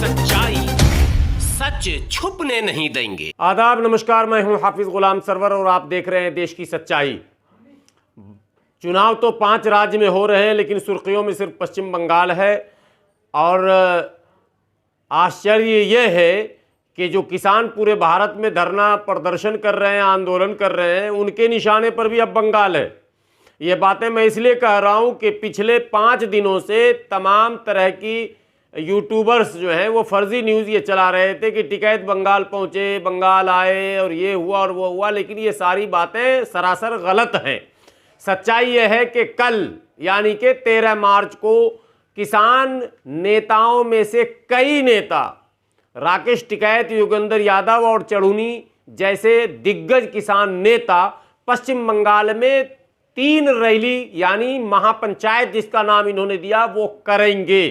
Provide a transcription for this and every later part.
सच्चाई सच छुपने नहीं देंगे। आदाब, नमस्कार, मैं हूं हाफिज गुलाम सरवर और आप देख रहे हैं देश की सच्चाई। चुनाव तो 5 राज्य में हो रहे हैं, लेकिन सुर्खियों में सिर्फ पश्चिम बंगाल है। और आश्चर्य यह है कि जो किसान पूरे भारत में धरना प्रदर्शन कर रहे हैं, आंदोलन कर रहे हैं, उनके निशाने पर भी अब बंगाल है। ये बातें मैं इसलिए कह रहा हूं कि पिछले 5 दिनों से तमाम तरह की यूट्यूबर्स जो हैं वो फर्जी न्यूज़ ये चला रहे थे कि टिकैत बंगाल पहुंचे, बंगाल आए और ये हुआ और वो हुआ, लेकिन ये सारी बातें सरासर गलत हैं। सच्चाई ये है कि कल यानी कि 13 मार्च को किसान नेताओं में से कई नेता, राकेश टिकैत, योगेंद्र यादव और चढ़ूनी जैसे दिग्गज किसान नेता पश्चिम बंगाल में 3 रैली यानी महापंचायत जिसका नाम इन्होंने दिया वो करेंगे।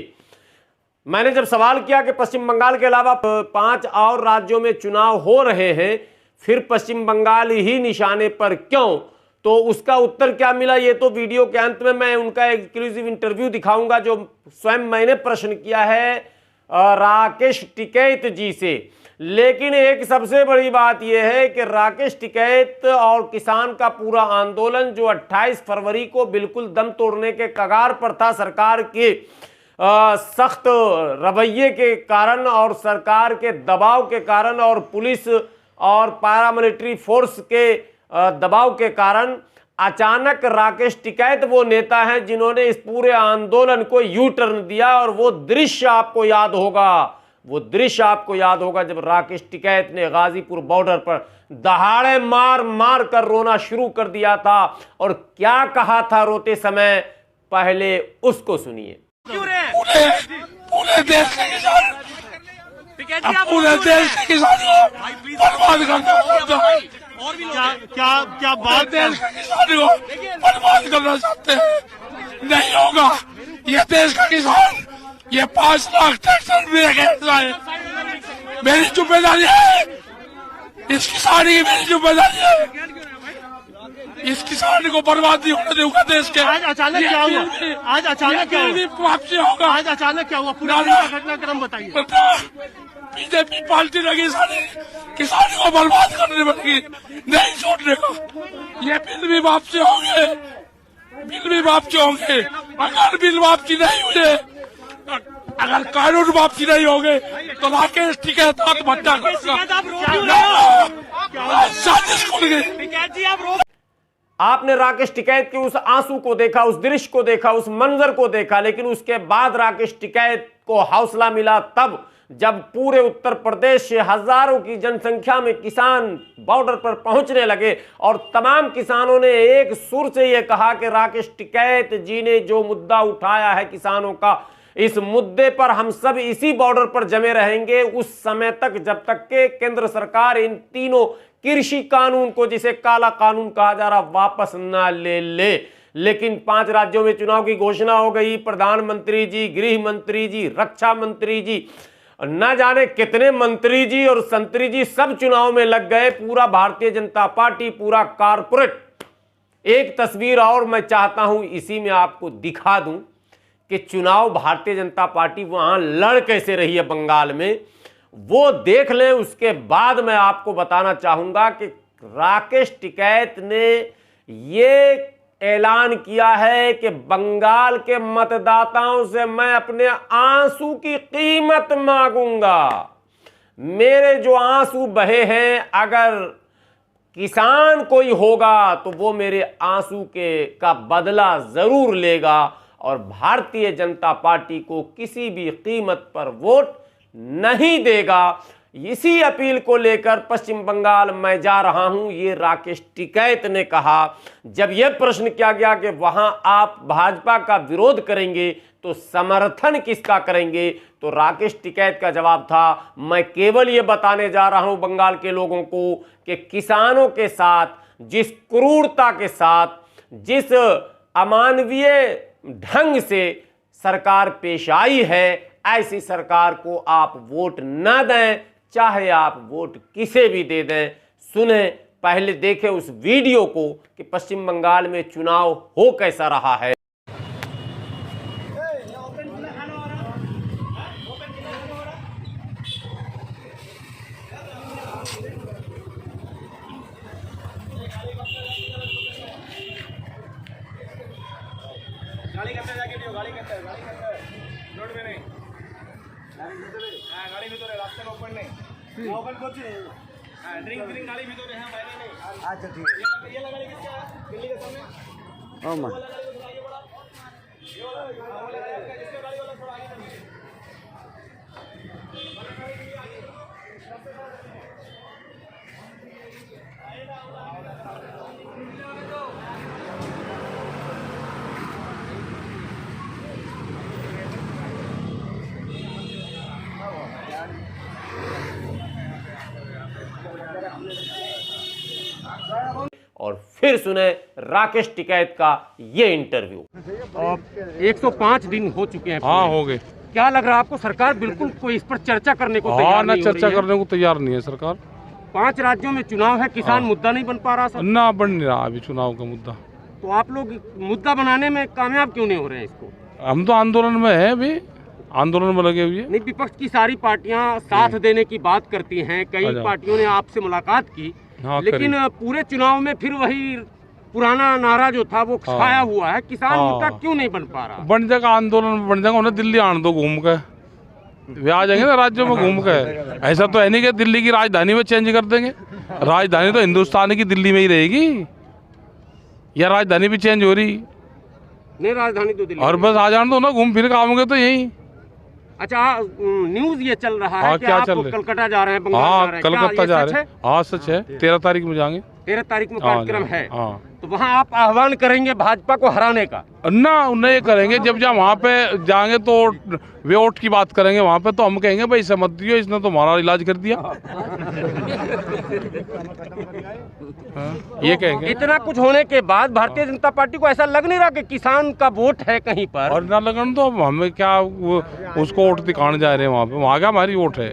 मैंने जब सवाल किया कि पश्चिम बंगाल के अलावा 5 और राज्यों में चुनाव हो रहे हैं, फिर पश्चिम बंगाल ही निशाने पर क्यों, तो उसका उत्तर क्या मिला ये तो वीडियो के अंत में मैं उनका एक्सक्लूसिव इंटरव्यू दिखाऊंगा जो स्वयं मैंने प्रश्न किया है राकेश टिकैत जी से। लेकिन एक सबसे बड़ी बात यह है कि राकेश टिकैत और किसान का पूरा आंदोलन जो 28 फरवरी को बिल्कुल दम तोड़ने के कगार पर था, सरकार के सख्त रवैये के कारण और सरकार के दबाव के कारण और पुलिस और पैरामिलिट्री फोर्स के दबाव के कारण, अचानक राकेश टिकैत वो नेता हैं जिन्होंने इस पूरे आंदोलन को यू टर्न दिया। और वो दृश्य आपको याद होगा, जब राकेश टिकैत ने गाजीपुर बॉर्डर पर दहाड़े मार मार कर रोना शुरू कर दिया था। और क्या कहा था रोते समय, पहले उसको सुनिए। पूरे देश के किसान, पूरे देश के किसान को बर्बाद करना, क्या बात, देश के किसान को बर्बाद करना चाहते हैं। नहीं होगा। ये देश का किसान, ये 5 लाख ट्रैक्टर है, मेरी जिम्मेदारी है। इस किसान की मेरी जिम्मेदारी है। इस किसान को बर्बाद नहीं होने दूंगा देश के। आज अचानक क्या हुआ? आज अचानक क्या हुआ? वापसी होगा। आज अचानक क्या हुआ? पूरा घटनाक्रम बताइए। बीजेपी पार्टी लगी सारी किसान को बर्बाद करने लगी, नहीं छोड़ने को। ये बिल भी वापसी होंगे, अगर बिल वापसी नहीं हुए, अगर कानून वापसी नहीं होंगे तो राकेश टिकैत आत्महत्या करेगा। आपने राकेश टिकैत के उस आंसू को देखा, उस दृश्य को देखा, उस मंजर को देखा, लेकिन उसके बाद राकेश टिकैत को हौसला मिला तब जब पूरे उत्तर प्रदेश से हजारों की जनसंख्या में किसान बॉर्डर पर पहुंचने लगे और तमाम किसानों ने एक सुर से यह कहा कि राकेश टिकैत जी ने जो मुद्दा उठाया है किसानों का, इस मुद्दे पर हम सब इसी बॉर्डर पर जमे रहेंगे उस समय तक जब तक के केंद्र सरकार इन तीनों कृषि कानून को, जिसे काला कानून कहा जा रहा, वापस ना ले। लेकिन 5 राज्यों में चुनाव की घोषणा हो गई। प्रधानमंत्री जी, गृह मंत्री जी, रक्षा मंत्री जी, न जाने कितने मंत्री जी और संतरी जी सब चुनाव में लग गए। पूरा भारतीय जनता पार्टी, पूरा कारपोरेट। एक तस्वीर और मैं चाहता हूं इसी में आपको दिखा दूं कि चुनाव भारतीय जनता पार्टी वहां लड़ कैसे रही है बंगाल में, वो देख लें। उसके बाद मैं आपको बताना चाहूंगा कि राकेश टिकैत ने ये ऐलान किया है कि बंगाल के मतदाताओं से मैं अपने आंसू की कीमत मांगूंगा। मेरे जो आंसू बहे हैं, अगर किसान कोई होगा तो वो मेरे आंसू का बदला जरूर लेगा और भारतीय जनता पार्टी को किसी भी कीमत पर वोट नहीं देगा। इसी अपील को लेकर पश्चिम बंगाल मैं जा रहा हूं, ये राकेश टिकैत ने कहा। जब यह प्रश्न किया गया कि वहां आप भाजपा का विरोध करेंगे तो समर्थन किसका करेंगे, तो राकेश टिकैत का जवाब था, मैं केवल ये बताने जा रहा हूं बंगाल के लोगों को कि किसानों के साथ जिस क्रूरता के साथ, जिस अमानवीय ढंग से सरकार पेश आई है, ऐसी सरकार को आप वोट न दें, चाहे आप वोट किसे भी दे दें। सुने, पहले देखें उस वीडियो को कि पश्चिम बंगाल में चुनाव हो कैसा रहा है। गाड़ी करते जाके दियो, गाड़ी करते रोड में नहीं, गाड़ी भीतर रास्ते में ओपन नहीं, ओपन कुछ नहीं, ड्रिंक गाड़ी भीतर है, मैंने नहीं। अच्छा ठीक है, ये लगा गाड़ी किसका है? दिल्ली के सामने। ओ मां, ये वाला इसका गाड़ी वाला थोड़ा आगे बढ़िए। और फिर सुने राकेश टिकैत का ये इंटरव्यू। 105 दिन हो चुके हैं। हाँ हो गए। क्या लग रहा है आपको? सरकार बिल्कुल कोई इस पर चर्चा करने को तैयार हाँ ना, नहीं हो चर्चा रही है। करने को तैयार नहीं है सरकार। 5 राज्यों में चुनाव है, किसान मुद्दा नहीं बन पा रहा सर। ना बन नहीं रहा अभी चुनाव का मुद्दा। तो आप लोग मुद्दा बनाने में कामयाब क्यों नहीं हो रहे हैं इसको? हम तो आंदोलन में है, अभी आंदोलन में लगे हुए। नहीं, विपक्ष की सारी पार्टियां साथ देने की बात करती हैं, कई अच्छा। पार्टियों ने आपसे मुलाकात की, हाँ, लेकिन पूरे चुनाव में फिर वही पुराना नारा जो था वो छाया हुआ है। किसान मुद्दा क्यों नहीं बन पा रहा? बन जाएगा आंदोलन, बन जाएगा। उन्हें दिल्ली आने दो घूम के, वे आ जाएंगे ना राज्यों में घूम के। ऐसा तो है नहीं कि दिल्ली की राजधानी में चेंज कर देंगे। राजधानी तो हिंदुस्तान की दिल्ली में ही रहेगी, या राजधानी भी चेंज हो रही? नहीं, राजधानी तो दिल्ली। और बस आ जाने दो ना, घूम फिर के आओगे तो यही। अच्छा, न्यूज ये चल रहा है हाँ, कि क्या आप चल रहा है? कलकत्ता जा रहे हैं, बंगाल जा हाँ रहे हैं। कलकत्ता जा रहे हैं। हैं। हाँ सच है, 13 तारीख में जाएंगे। 13 तारीख में हाँ, कार्यक्रम है। हाँ। तो वहाँ आप आह्वान करेंगे भाजपा को हराने का? ना उन्हें ये करेंगे, जब वहाँ पे जाएंगे तो वे वोट की बात करेंगे वहाँ पे, तो हम कहेंगे भाई इसे मत दियो, इसने तो हमारा इलाज कर दिया। हाँ, ये कहेंगे। इतना कुछ होने के बाद भारतीय जनता पार्टी को ऐसा लग नहीं रहा कि किसान का वोट है कहीं पर? और ना लगन तो हमें क्या, उसको वोट दिखाने जा रहे हैं वहाँ पे, वहाँ क्या हमारी वोट है।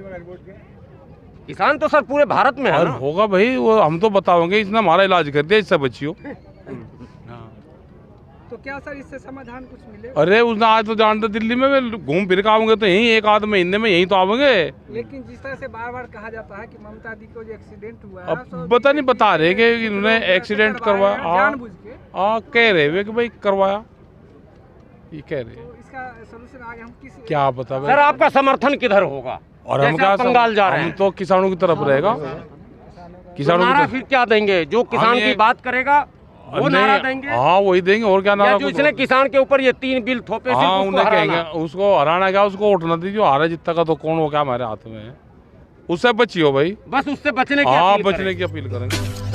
किसान तो सर पूरे भारत में है और ना? होगा भाई, वो हम तो बताओगे इसने हमारा इलाज कर दिया, इससे बचियो। तो क्या सर इससे समाधान कुछ मिले? अरे उसने आज तो जानते दिल्ली में वे घूम फिर के आओगे तो यहीं 1 आध महीने में यहीं तो आओगे। लेकिन जिस तरह से बार बार कहा जाता है कि ममता दी को जो एक्सीडेंट हुआ है, अब पता नहीं, बता रहे कि इन्होंने एक्सीडेंट करवाया। जानबूझ के। हाँ कह रहे वे कि भाई करवाया, ये कह रहे। तो इसका सोल्यूशन आगे हम किस क्या पता भाई। सर आपका समर्थन किधर होगा? और हम जैसे क्या, आप बंगाल जा रहे हम हैं तो किसानों की तरफ रहेगा। किसानों नारा की फिर क्या देंगे? जो किसान ये- की बात करेगा वो तरफ नारा नहीं, देंगे? हाँ वही देंगे, और क्या या नारा। जो इसने किसान के ऊपर ये 3 बिल थोपे सिर्फ हाँ उसको उन्हें हराना? कहेंगे उसको हराना, क्या उसको वोट न दीजिए, हारा जितना का तो कौन हो, क्या हमारे हाथ में है, उससे बचियो भाई। बस उससे बचने की हाँ अपील बचने करें। की अपील करेंगे।